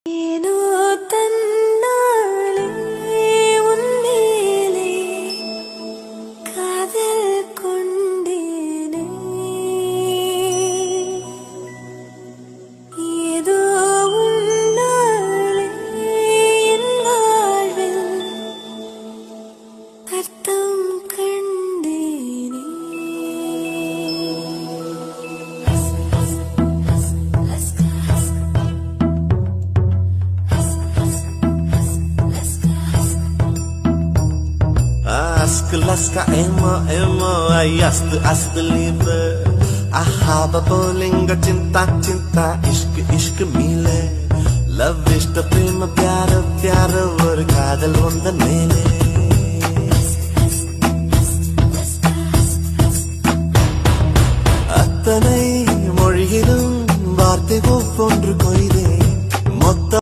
ஏனோ தன்னாலே உன்மேலே காதல் கொண்டேனே ஏதோ உன்னாலே என் வாழ்வில் அர்த்தம் கண்டேனே Laska emo ay ast liebe ahaba bolinga cinta cinta ishq mile love ishq prema pyara ஒரு காதல் வந்த மேலே அத்தனை மொழியிலும் வார்த்தை ஒவ்வொன்று